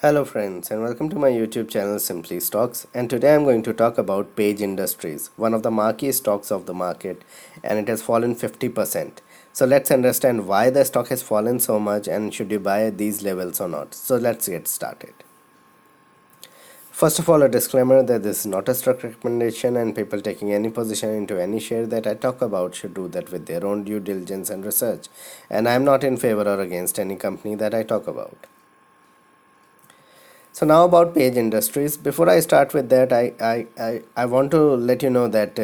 Hello friends and welcome to my YouTube channel Simply Stocks, and today I'm going to talk about Page Industries, one of the marquee stocks of the market, and it has fallen 50%. So let's understand why the stock has fallen so much and should you buy at these levels or not. So let's get started. First of all, a disclaimer that this is not a stock recommendation, and people taking any position into any share that I talk about should do that with their own due diligence and research, and I'm not in favor or against any company that I talk about. So now about Page Industries. Before I start with that, I want to let you know that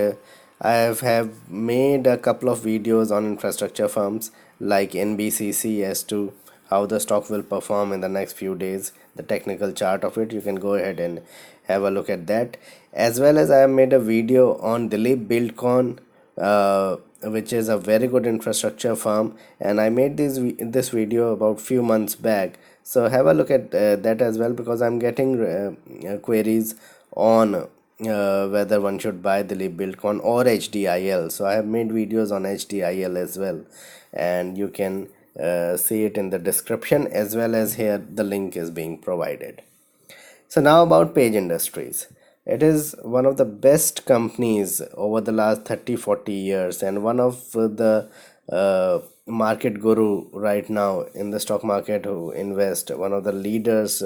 have made a couple of videos on infrastructure firms like NBCC as to how the stock will perform in the next few days. The technical chart of it, you can go ahead and have a look at that. As well as I have made a video on Dilip Buildcon, which is a very good infrastructure firm, and I made this video about few months back. So have a look at that as well, because I'm getting queries on whether one should buy the Buildcon or HDIL. So I have made videos on HDIL as well, and you can see it in the description, as well as here the link is being provided. So now about Page Industries. It is one of the best companies over the last 30-40 years, and one of the market guru right now in the stock market who invest, one of the leaders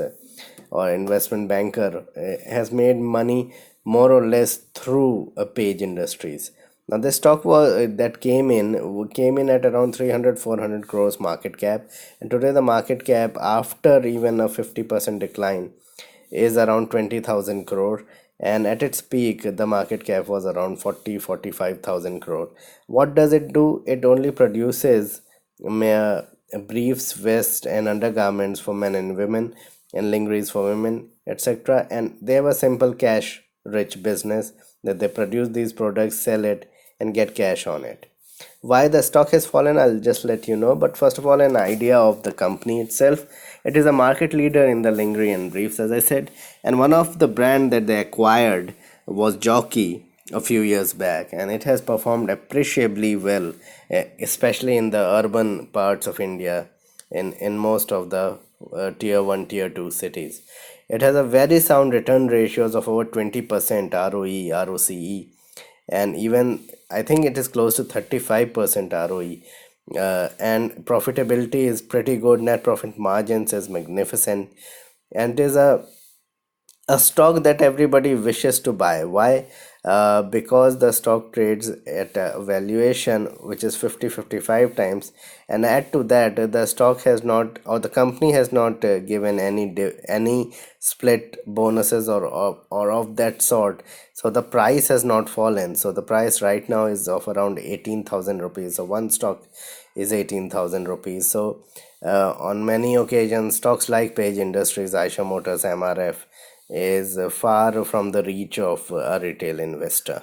or investment banker, has made money more or less through a Page Industries. Now this stock was that came in at around 300-400 crores market cap, and today the market cap, after even a 50% decline, is around 20,000 crore, and at its peak the market cap was around 40-45,000 crore. What does it do? It only produces briefs, vests and undergarments for men and women, and lingeries for women, etc. And they have a simple cash rich business that they produce these products, sell it and get cash on it. Why the stock has fallen, I'll just let you know. But first of all, an idea of the company itself. It is a market leader in the lingerie and briefs, as I said, and one of the brand that they acquired was Jockey a few years back, and it has performed appreciably well, especially in the urban parts of India, in most of the tier 1 tier 2 cities. It has a very sound return ratios of over 20% ROE, ROCE, and even I think it is close to 35% ROE. And profitability is pretty good. Net profit margins is magnificent, and it is a stock that everybody wishes to buy. Why? Because the stock trades at a valuation which is 50-55 times, and add to that the stock has not, or the company has not given any split bonuses or of that sort. So the price has not fallen. So the price right now is of around 18,000 rupees. So one stock is 18,000 rupees. So on many occasions, stocks like Page Industries, Aisha Motors, MRF is far from the reach of a retail investor.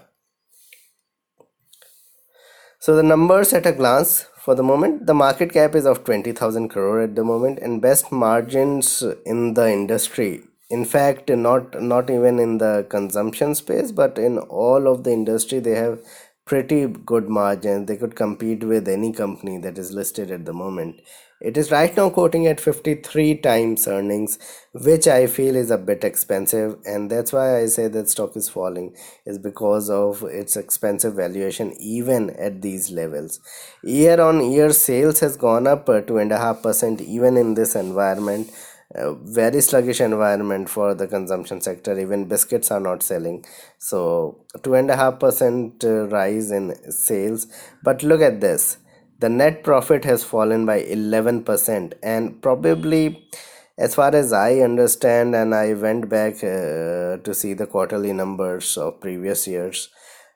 So the numbers at a glance, for the moment, the market cap is of 20,000 crore at the moment, and best margins in the industry. In fact, not even in the consumption space, but in all of the industry, they have pretty good margins. They could compete with any company that is listed at the moment. It is right now quoting at 53 times earnings, which I feel is a bit expensive, and that's why I say that stock is falling, is because of its expensive valuation even at these levels. Year on year sales has gone up 2.5% even in this environment. Very sluggish environment for the consumption sector. Even biscuits are not selling, so 2.5% rise in sales. But look at this, the net profit has fallen by 11%, and probably, as far as I understand, and I went back to see the quarterly numbers of previous years,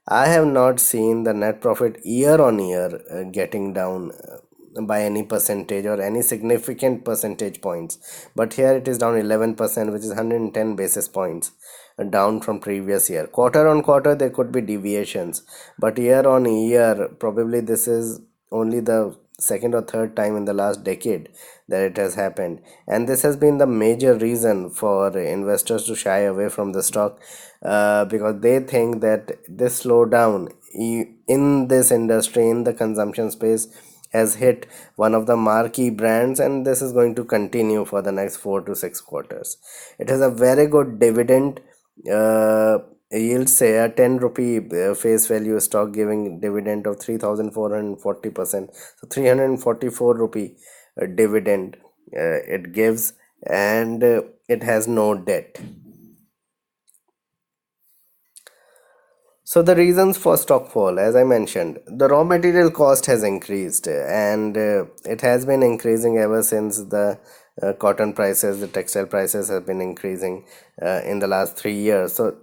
I have not seen the net profit year on year getting down by any percentage or any significant percentage points. But here it is down 11%, which is 110 basis points down from previous year. Quarter on quarter there could be deviations, but year on year, probably this is only the second or third time in the last decade that it has happened, and this has been the major reason for investors to shy away from the stock, because they think that this slowdown in this industry, in the consumption space, has hit one of the marquee brands, and this is going to continue for the next 4 to 6 quarters. It has a very good dividend uh, yield, say a 10 rupee face value stock giving dividend of 3440%, so 344 rupee dividend it gives, and it has no debt. So the reasons for stock fall, as I mentioned, the raw material cost has increased, and it has been increasing ever since the cotton prices, the textile prices have been increasing in the last 3 years. So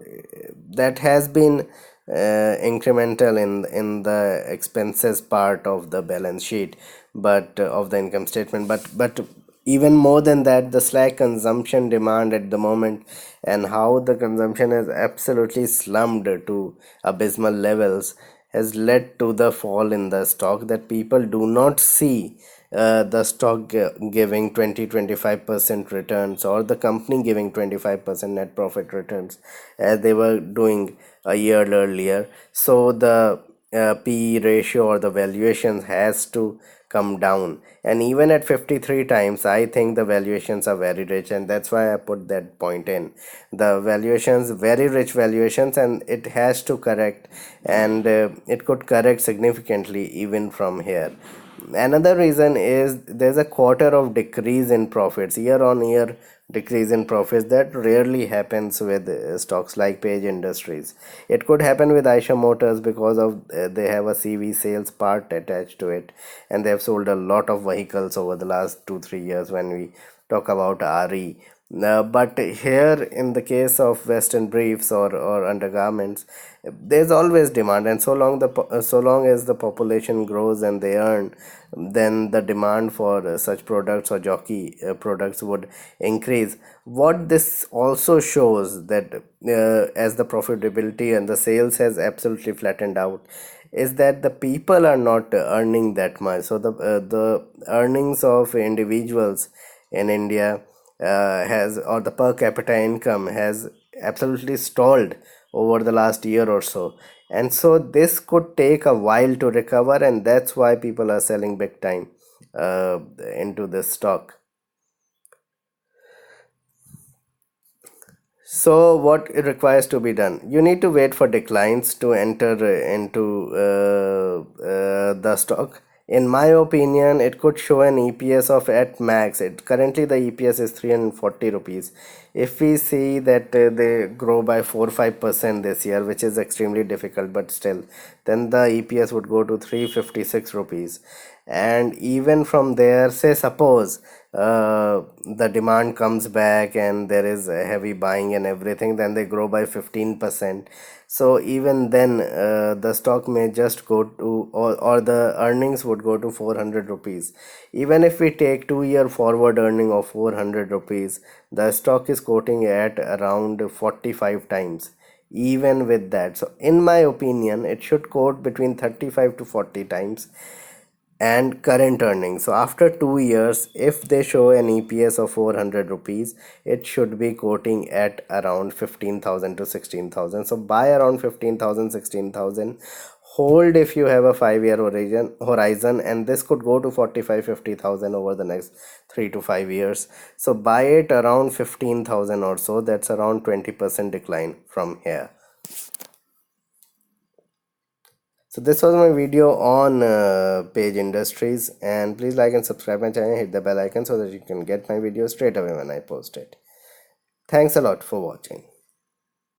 that has been incremental in the expenses part of the balance sheet, but of the income statement. But even more than that, the slack consumption demand at the moment, and how the consumption has absolutely slumped to abysmal levels, has led to the fall in the stock, that people do not see the stock giving 20-25% returns, or the company giving 25% net profit returns as they were doing a year earlier. So the PE ratio or the valuations has to come down, and even at 53 times I think the valuations are very rich, and that's why I put that point in. The valuations, very rich valuations, and it has to correct, and it could correct significantly even from here. Another reason is there's a quarter of decrease in profits, year on year decrease in profits. That rarely happens with stocks like Page Industries. It could happen with Aisha Motors because of they have a CV sales part attached to it, and they have sold a lot of vehicles over the last 2 3 years when we talk about RE. But here, in the case of Western briefs or undergarments, there's always demand, and so long as the population grows and they earn, then the demand for such products or jockey products would increase. What this also shows that as the profitability and the sales has absolutely flattened out, is that the people are not earning that much. So the earnings of individuals in India has, or the per capita income has absolutely stalled over the last year or so, and so this could take a while to recover, and that's why people are selling big time into this stock. So, what it requires to be done? You need to wait for declines to enter into the stock. In my opinion, it could show an EPS of at max. It currently the EPS is 340 rupees. If we see that they grow by 4-5% this year, which is extremely difficult, but still, then the EPS would go to 356 rupees. And even from there, say suppose the demand comes back and there is a heavy buying and everything, then they grow by 15%. So even then the stock may just go to, or the earnings would go to 400 rupees. Even if we take 2 year forward earning of 400 rupees, the stock is quoting at around 45 times. Even with that, so in my opinion, it should quote between 35 to 40 times and current earnings. So after 2 years, if they show an EPS of 400 rupees, it should be quoting at around 15,000 to 16,000. So buy around 15,000, 16,000. Hold if you have a 5 year horizon, and this could go to 45, 50,000 over the next 3 to 5 years. So buy it around 15,000 or so. That's around 20% decline from here. So this was my video on Page Industries, and please like and subscribe my channel, hit the bell icon so that you can get my video straight away when I post it. Thanks a lot for watching.